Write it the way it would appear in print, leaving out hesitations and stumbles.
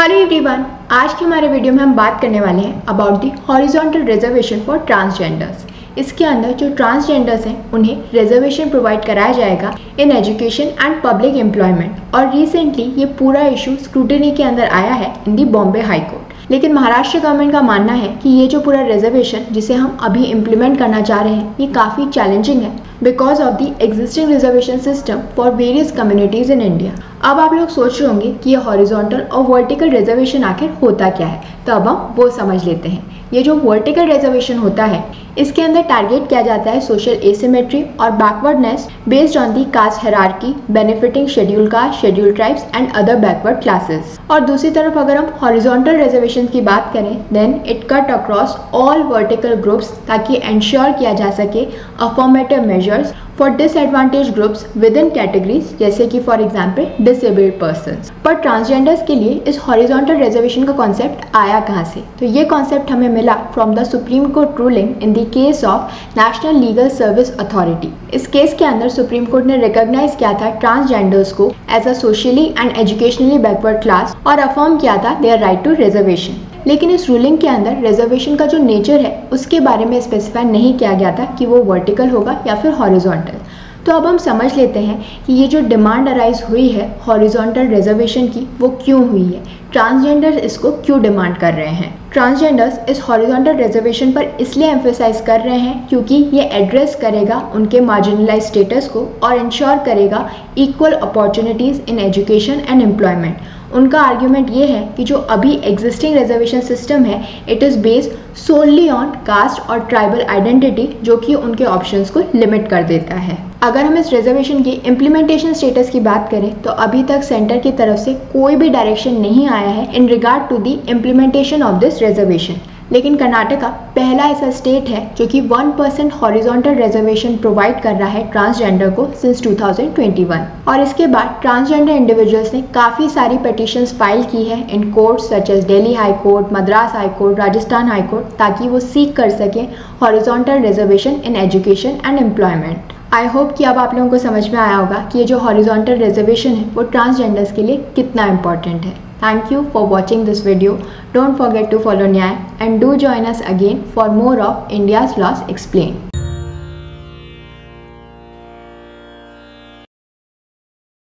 Hello everyone, आज के हमारे वीडियो में हम बात करने वाले हैं about the horizontal reservation for transgenders. इसके अंदर जो ट्रांसजेंडर्स हैं उन्हें रिजर्वेशन प्रोवाइड कराया जाएगा इन एजुकेशन एंड पब्लिक एम्प्लॉयमेंट। और रिसेंटली ये पूरा इशू स्क्रूटिनी के अंदर आया है इन दी बॉम्बे हाई कोर्ट। लेकिन महाराष्ट्र गवर्नमेंट का मानना है कि ये जो पूरा रिजर्वेशन जिसे हम अभी इम्प्लीमेंट करना चाह रहे हैं ये काफ़ी चैलेंजिंग है because of the existing reservation system for various communities in India. अब आप लोग सोच रहे होंगे कि ये हॉरिजॉन्टल और वर्टिकल रिजर्वेशन आखिर होता क्या है, तो अब हम वो समझ लेते हैं। ये जो वर्टिकल रिजर्वेशन होता है इसके अंदर टारगेट किया जाता है सोशल एसिमेट्री और backwardness based on the caste hierarchy benefiting schedule caste, schedule tribes and other backward classes. और दूसरी तरफ अगर हम हॉरिजॉन्टल रिजर्वेशन की बात करें then it cut across all vertical groups ताकि एंश्योर किया जा सके affirmative measures for disadvantage groups within categories जैसे कि फॉर एग्जाम्पल डिसेबल्ड पर्सन्स। पर ट्रांसजेंडर्स के लिए इस हॉरिजॉन्टल रिजर्वेशन का कॉन्सेप्ट आया कहाँ से? तो ये कॉन्सेप्ट हमें मिला from the supreme court ruling in the case of national legal service authority. इस केस के अंदर सुप्रीम कोर्ट ने रिकॉग्नाइज किया था ट्रांसजेंडर्स को as a socially and educationally backward class और अफर्म किया था देयर राइट टू रिजर्वेशन। लेकिन इस रूलिंग के अंदर रिजर्वेशन का जो नेचर है उसके बारे में स्पेसिफाई नहीं किया गया था कि वो वर्टिकल होगा या फिर हॉरिजॉन्टल। तो अब हम समझ लेते हैं कि ये जो डिमांड अराइज हुई है हॉरिजॉन्टल रिजर्वेशन की वो क्यों हुई है, ट्रांसजेंडर्स इसको क्यों डिमांड कर रहे हैं। ट्रांसजेंडर्स इस हॉरिजॉन्टल रिजर्वेशन पर इसलिए एम्फेसाइज कर रहे हैं क्योंकि ये एड्रेस करेगा उनके मार्जिनलाइज स्टेटस को और इंश्योर करेगा equal opportunities in education and employment. उनका आर्ग्यूमेंट ये है कि जो अभी एग्जिस्टिंग रिजर्वेशन सिस्टम है it is based solely on caste और ट्राइबल आइडेंटिटी जो कि उनके ऑप्शंस को लिमिट कर देता है। अगर हम इस रिजर्वेशन की इम्प्लीमेंटेशन स्टेटस की बात करें तो अभी तक सेंटर की तरफ से कोई भी डायरेक्शन नहीं आया है in regard to the implementation of this reservation. लेकिन कर्नाटका पहला ऐसा स्टेट है जो कि 1% हॉरिजॉन्टल रिजर्वेशन प्रोवाइड कर रहा है ट्रांसजेंडर को सिंस 2021। और इसके बाद ट्रांसजेंडर इंडिविजुअल्स ने काफ़ी सारी पिटिशंस फाइल की है in courts such as Delhi high court, Madras high court, Rajasthan high court ताकि वो सीक कर सकें horizontal reservation in education and employment. I hope कि अब आप लोगों को समझ में आया होगा कि ये जो हॉरिजॉन्टल रिजर्वेशन है वो ट्रांसजेंडर्स के लिए कितना इंपॉर्टेंट है। Thank you for watching this video. Don't forget to follow Nyay and do join us again for more of India's Laws Explained.